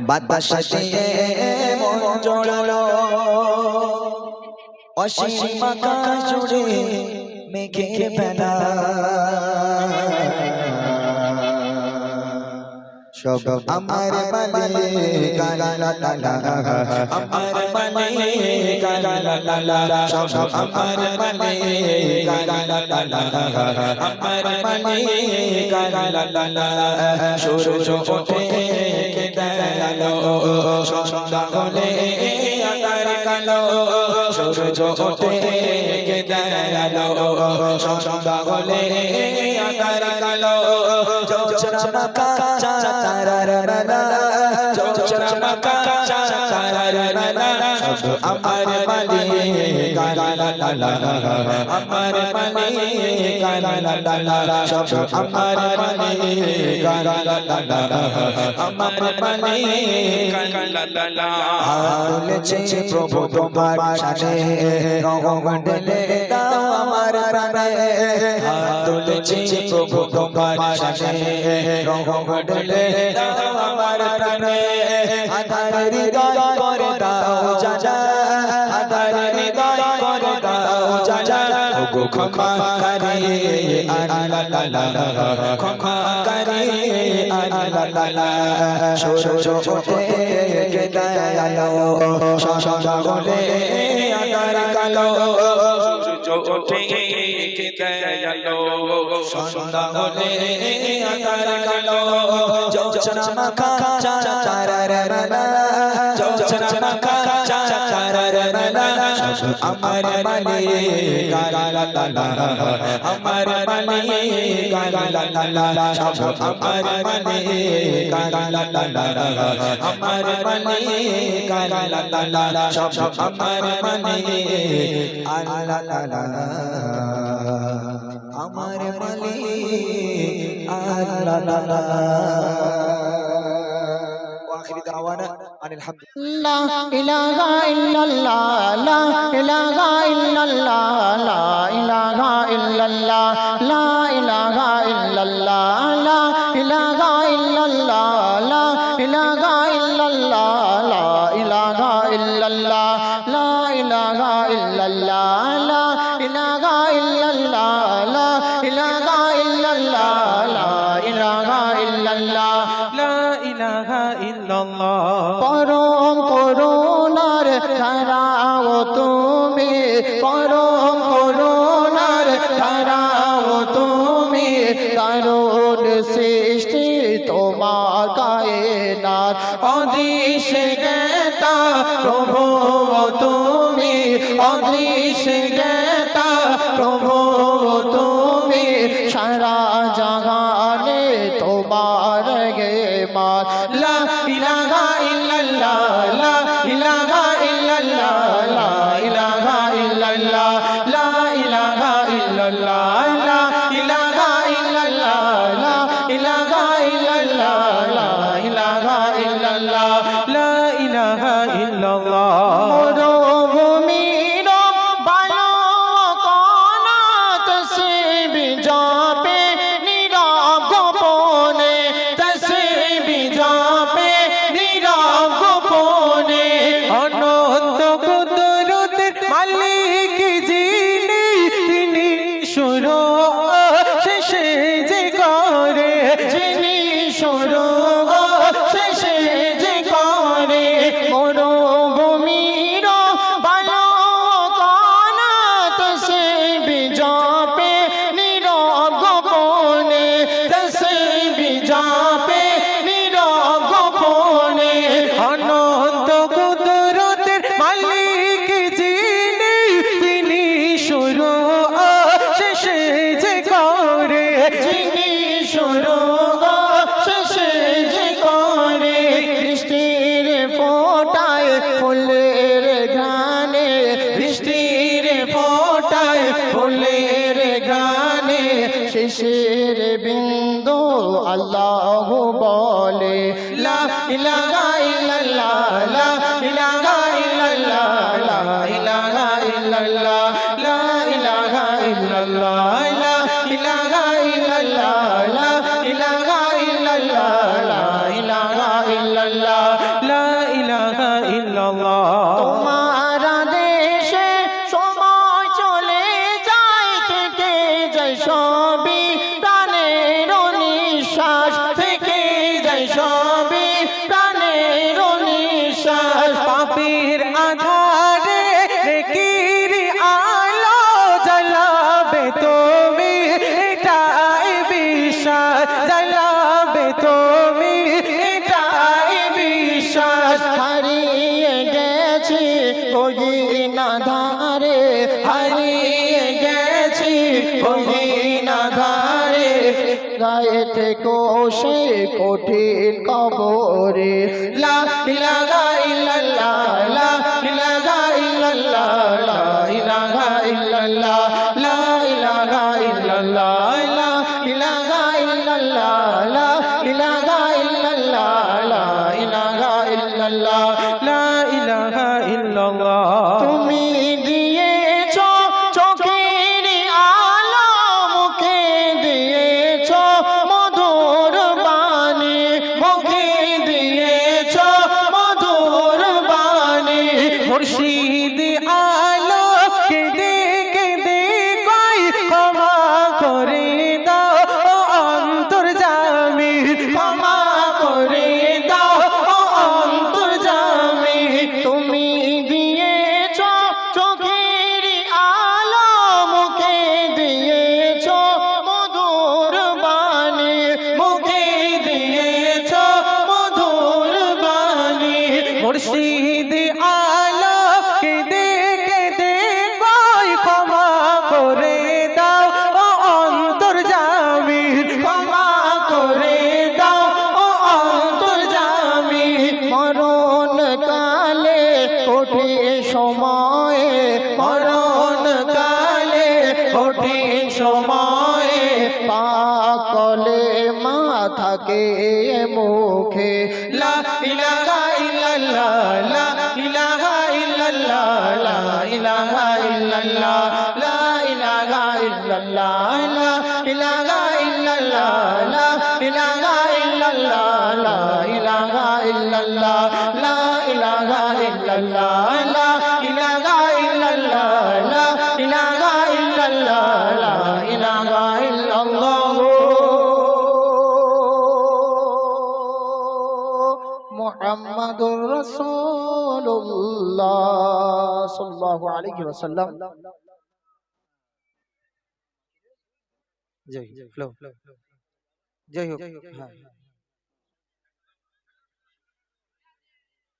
বাতাস দিয়ে মন জড়ালো অসীম আকাশ জুড়ে মেঘের বেলা সব আমার বলে গালা তালা আমার বলে গালা তালা সব আমার বলে গালা তালা আমার বলে গালা তালা সূর্য ওঠে কেদারালো সন্ধ্যা হলে আকার কালো সূর্য ওঠে কেদারালো সন্ধ্যা হলে আকার কালো চোচরা মাকা তারার বেলা চোচরা মাকা তারার বেলা সব আমার বলে গালা তালা আমার বলে গালা তালা সব আমার বলে গালা তালা আমার বলে গালা তালা তুলেছে প্রভু তোমার সাথে রঙ ঢেলে দাও আমার প্রাণে তুলেছে প্রভু তোমার সাথে রঙ ঢেলে দাও আমার প্রাণে আধার হৃদয় করে দাও জাজা আধার হৃদয় করে দাও জাজা ওগো ক্ষমা করে আল্লাহ তাআলা ক্ষমা করে আল্লাহ তাআলা সূর্য ওঠে কেদারালো সন্ধ্যা হলে আকার কালো সূর্য ওঠে কেদারালো সন্ধ্যা হলে আকার কালো চোচরা মাখা তারার বেলা চোচরা মাখা তারার বেলা সব আমার বলে গালা তালা আমার বলে গালা তালা সব আমার বলে গালা তালা আমার বলে গালা তালা সব আমার বলে আল্লাহ তাআলা আমার বলে আল্লাহ তাআলা وآخر دعوانا أن الحمد لا إله إلا الله لا إله إلا الله لا إله إلا الله لا إله إلا الله لا إله إلا الله لا إله إلا الله لا إله إلا الله لا إله إلا الله لا إله إلا الله لا إله إلا الله لا إله إلا الله لا إله إلا الله পরম করুণার ধারাও তুমি পরম করুণার ধারাও তুমি কারণ সৃষ্টি তোমার কায়নাত অদৃশ্য জ্ঞাতা প্রভু তুমি অদৃশ্য জ্ঞাতা প্রভু তুমি সারা জাহানে তোমার গেমাত লা ইলাহা ইল্লাল্লাহ লা ইলাহা ইল্লাল্লাহ লা ইলাহা ইল্লাল্লাহ লা ইলাহা ইল্লাল্লাহ লা ইলাহা ইল্লাল্লাহ লা ইলাহা ইল্লাল্লাহ লা ইলাহা ইল্লাল্লাহ লা ইলাহা ইল্লাল্লাহ মরুভূমির বালো কোনা তসবিহ জপে নীরব গোপনে তসবিহ জপে নীরব গোপনে অনন্ত কুদরতের মালিক যিনি তিনি শুরু শেষে যে করে যিনি শুরু শেষে যে করে মরুভূমির বালো কোনা তসবিহ জপে নীরব গোপনে তসবিহ জপে নীরব গোপনে অনন্ত কুদরতের মালিক যিনি তিনি শুরু শেষে যে করে যিনি শুরু শেষে যে করে বৃষ্টির ফোঁটায় ফুলের গানে বৃষ্টির ফোঁটায় ফুলের গানে শেষের বিন্দু আল্লাহ বলে লা ইলাহা ইল্লাল্লাহ লা ইলাহা ইল্লাল্লাহ লা ইলাহা ইল্লাল্লাহ লা ইলাহা ইল্লাল্লাহ লা ইলাহা ইল্লাল্লাহ লা ইলাহা ইল্লাল্লাহ লা ইলাহা ইল্লাল্লাহ লা ইলাহা ইল্লাল্লাহ। তোমার দেশে সময় চলে যায় থেকে যায় সবই প্রাণের নিঃশ্বাস থেকে যায় সবই প্রাণের নিঃশ্বাস পাপীর আধারে নেকির আলো জ্বালাবে তুমি এটাই বিশ্বাস জ্বালাবে তুমি এটাই বিশ্বাস হারিয়ে গেছি গহীন ধারে হারিয়ে গেছি গহীন ধারে গায়েতে কোষে কঠিন কবরে লা ইলাহা ইল্লাল্লাহ লা ইলাহা ইল্লাল্লাহ লা ইলাহা ইল্লাল্লাহ লা ইলাহা ইল্লাল্লাহ লা ইলাহা ইল্লাল্লাহ লা ইলাহা ইল্লাল্লাহ লা ইলাহা ইল্লাল্লাহ লা ইলাহা ইল্লাল্লাহ। তুমি দিয়েছো চোখের আলো মুখে দিয়েছো মধুর বাণী মুখে দিয়েছো মধুর বাণী মুর্শিদ আলো কেঁদে কেঁদে কই ক্ষমা করে দাও ও অন্তর্যামী ক্ষমা করে দাও ও অন্তর্যামী তুমি দিয়েছো চোখের আলো মুখে দিয়েছো মধুর বাণী মুখে দিয়েছো মধুর বাণী মুর্শিদ আলো কেঁদে কেঁদে কই ক্ষমা করে দাও ও অন্তর্যামী ক্ষমা করে দাও ও অন্তর্যামী মরণ কালে কঠিন সময়ে মরণ কালে কঠিন সময়ে পাকলে মা থাকে মুখে লা ইলাহা ইল্লাল্লাহ লা ইলাহা ইল্লাল্লাহ লা ইলাহা ইল্লাল্লাহ লা ইলাহা ইল্লাল্লাহ লা ইলাহা ইল্লাল্লাহ লা ইলাহা ইল্লাল্লাহ লা ইলাহা ইল্লাল্লাহ লা ইলাহা ইল্লাল্লাহ লা ইলাহা ইল্লাল্লাহ লা ইলাহা ইল্লাল্লাহ লা ইলাহা ইল্লাল্লাহ মুহাম্মাদুর রাসূলুল্লাহ সাল্লাল্লাহু আলাইহি ওয়াসাল্লাম। জয় হোক জয় হোক হ্যাঁ।